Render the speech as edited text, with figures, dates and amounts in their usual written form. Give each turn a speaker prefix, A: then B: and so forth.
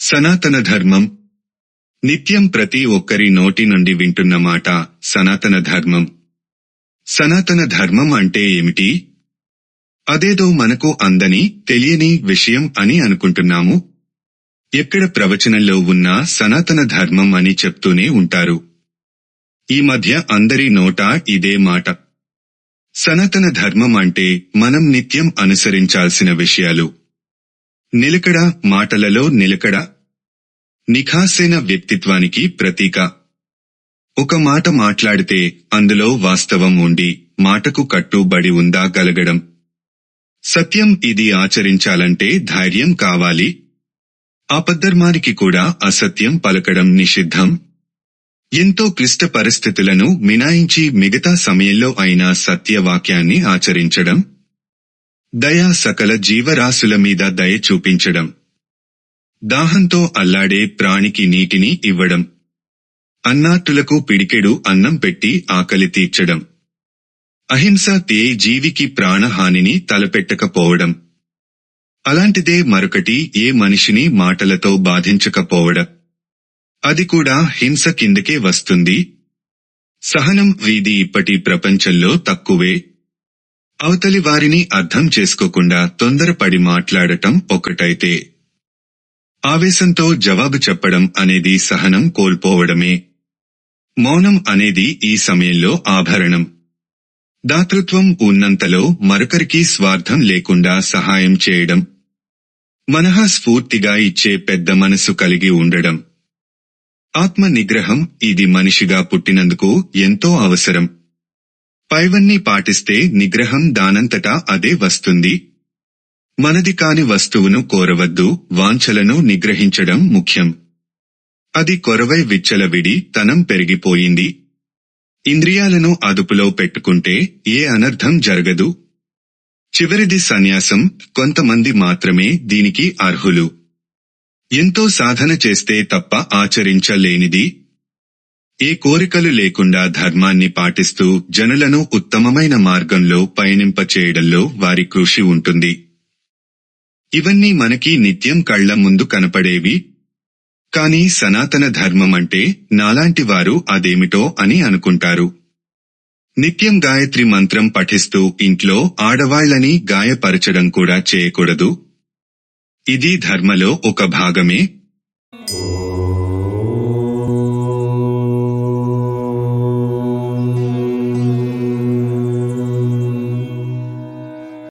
A: సనాతన ధర్మం. నిత్యం ప్రతి ఒక్కరి నోటి నుండి వింటున్న మాట సనాతన ధర్మం. సనాతన ధర్మం అంటే ఏమిటి? అదేదో మనకు అందని, తెలియని విషయం అని అనుకుంటున్నాము. ఎక్కడ ప్రవచనంలో ఉన్నా సనాతన ధర్మం అని చెప్తూనే ఉంటారు. ఈ మధ్య అందరి నోటా ఇదే మాట. సనాతన ధర్మం అంటే మనం నిత్యం అనుసరించాల్సిన విషయాలు. నిలకడ, మాటలలో నిలకడ. నిఖాసైన వ్యక్తిత్వానికి ప్రతీక. ఒక మాట మాట్లాడితే అందులో వాస్తవం ఉండి మాటకు కట్టుబడి ఉందా గలగడం. సత్యం. ఇది ఆచరించాలంటే ధైర్యం కావాలి. ఆపద్ధర్మానికి కూడా అసత్యం పలకడం నిషిద్ధం. ఎంతో క్లిష్ట పరిస్థితులను మినాయించి మిగతా సమయంలో అయినా సత్యవాక్యాన్ని ఆచరించడం. దయ. సకల జీవరాశుల మీద దయ చూపించడం. దాహంతో అల్లాడే ప్రాణికి నీటిని ఇవ్వడం. అన్నార్తులకు పిడికెడు అన్నం పెట్టి ఆకలి తీర్చడం. అహింస. ఏ జీవికి ప్రాణహానిని తలపెట్టకపోవడం. అలాంటిదే మరొకటి, ఏ మనిషిని మాటలతో బాధించకపోవడం. అది కూడా హింస కిందకే వస్తుంది. సహనం. వీధి ఇప్పటి ప్రపంచంలో తక్కువే. అవతలి వారిని అర్థం చేసుకోకుండా తొందరపడి మాట్లాడటం ఒకటైతే, ఆవేశంతో జవాబు చెప్పడం అనేది సహనం కోల్పోవడమే. మౌనం అనేది ఈ సమయంలో ఆభరణం. దాతృత్వం. ఉన్నంతలో మరొకరికి స్వార్థం లేకుండా సహాయం చేయడం. మనఃస్ఫూర్తిగా ఇచ్చే పెద్ద మనసు కలిగి ఉండడం. ఆత్మ నిగ్రహం. ఇది మనిషిగా పుట్టినందుకు ఎంతో అవసరం. పైవన్నీ పాటిస్తే నిగ్రహం దానంతటా అదే వస్తుంది. మనది కాని వస్తువును కోరవద్దు. వాంఛలను నిగ్రహించడం ముఖ్యం. అది కొరవై విచ్చలవిడి తనం పెరిగిపోయింది. ఇంద్రియాలను అదుపులో పెట్టుకుంటే ఏ అనర్థం జరగదు. చివరిది సన్యాసం. కొంతమంది మాత్రమే దీనికి అర్హులు. ఎంతో సాధన చేస్తే తప్ప ఆచరించలేనిది. ఏ కోరికలు లేకుండా ధర్మాన్ని పాటిస్తూ జనులను ఉత్తమమైన మార్గంలో పయనింపచేయడంలో వారి కృషి ఉంటుంది. ఇవన్నీ మనకి నిత్యం కళ్ల ముందు కనపడేవి. కానీ సనాతన ధర్మం అంటే నాలాంటి వారు అదేమిటో అని అనుకుంటారు. నిత్యం గాయత్రి మంత్రం పఠిస్తూ ఇంట్లో ఆడవాళ్లని గాయపరచడం కూడా చేయకూడదు. ఇది ధర్మలో ఒక భాగమే.